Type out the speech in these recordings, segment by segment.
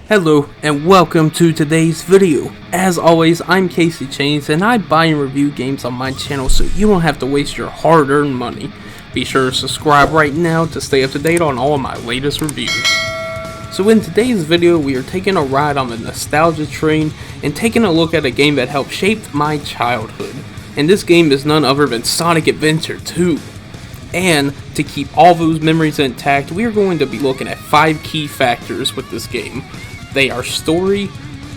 Hello and welcome to today's video. As always, I'm Casey Chains and I buy and review games on my channel so you don't have to waste your hard-earned money. Be sure to subscribe right now to stay up to date on all of my latest reviews. So in today's video, we are taking a ride on the nostalgia train and taking a look at a game that helped shape my childhood. And this game is none other than Sonic Adventure 2. And to keep all those memories intact, we are going to be looking at 5 key factors with this game. They are story,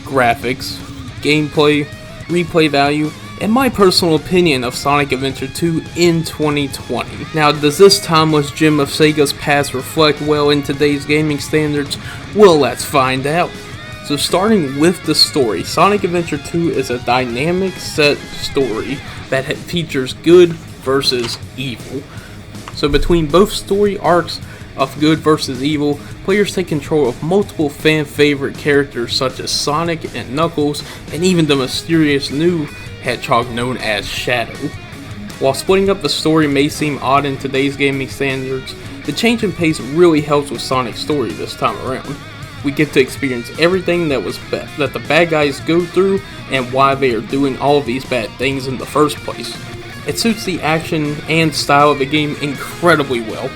graphics, gameplay, replay value, and my personal opinion of Sonic Adventure 2 in 2020. Now, does this timeless gem of Sega's past reflect well in today's gaming standards? Well, let's find out. So starting with the story, Sonic Adventure 2 is a dynamic set story that features good versus evil. So between both story arcs of good versus evil, players take control of multiple fan favorite characters such as Sonic and Knuckles, and even the mysterious new hedgehog known as Shadow. While splitting up the story may seem odd in today's gaming standards, the change in pace really helps with Sonic's story this time around. We get to experience everything that the bad guys go through and why they are doing all of these bad things in the first place. It suits the action and style of the game incredibly well.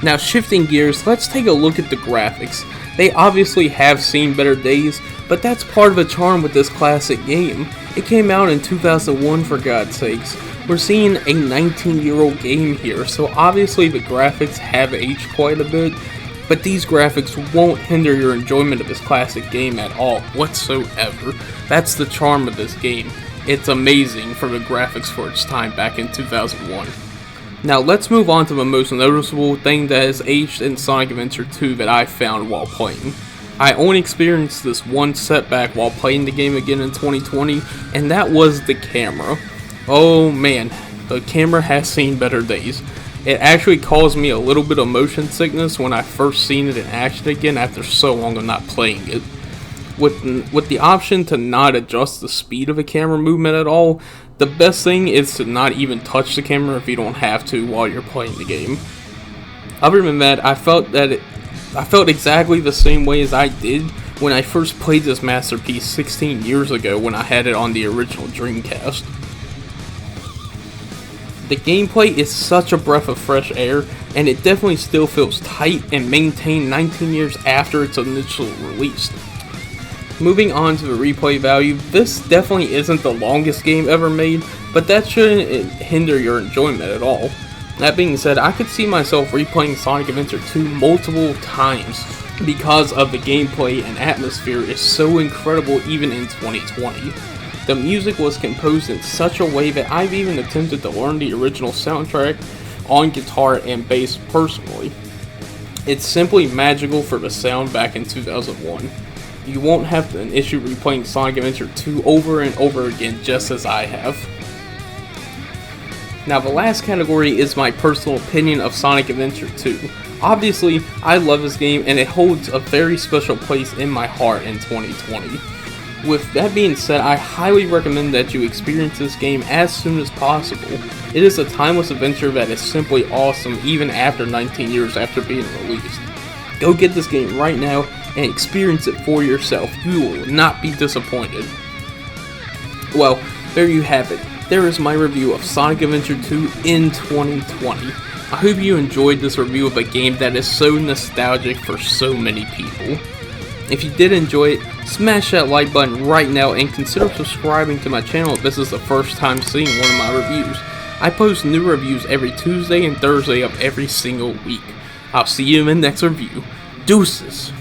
Now, shifting gears, let's take a look at the graphics. They obviously have seen better days, but that's part of the charm with this classic game. It came out in 2001, for God's sakes. We're seeing a 19-year-old game here, so obviously the graphics have aged quite a bit, but these graphics won't hinder your enjoyment of this classic game at all whatsoever. That's the charm of this game. It's amazing for the graphics for its time back in 2001. Now let's move on to the most noticeable thing that has aged in Sonic Adventure 2 that I found while playing. I only experienced this one setback while playing the game again in 2020, and that was the camera. Oh man, the camera has seen better days. It actually caused me a little bit of motion sickness when I first seen it in action again after so long of not playing it. With the option to not adjust the speed of a camera movement at all, the best thing is to not even touch the camera if you don't have to while you're playing the game. Other than that, I felt exactly the same way as I did when I first played this masterpiece 16 years ago when I had it on the original Dreamcast. The gameplay is such a breath of fresh air, and it definitely still feels tight and maintained 19 years after its initial release. Moving on to the replay value, this definitely isn't the longest game ever made, but that shouldn't hinder your enjoyment at all. That being said, I could see myself replaying Sonic Adventure 2 multiple times because of the gameplay and atmosphere is so incredible even in 2020. The music was composed in such a way that I've even attempted to learn the original soundtrack on guitar and bass personally. It's simply magical for the sound back in 2001. You won't have an issue replaying Sonic Adventure 2 over and over again just as I have. Now the last category is my personal opinion of Sonic Adventure 2. Obviously, I love this game and it holds a very special place in my heart in 2020. With that being said, I highly recommend that you experience this game as soon as possible. It is a timeless adventure that is simply awesome even after 19 years after being released. Go get this game right now and experience it for yourself. You will not be disappointed. Well, there you have it. There is my review of Sonic Adventure 2 in 2020. I hope you enjoyed this review of a game that is so nostalgic for so many people. If you did enjoy it, smash that like button right now and consider subscribing to my channel if this is the first time seeing one of my reviews. I post new reviews every Tuesday and Thursday of every single week. I'll see you in the next review. Deuces!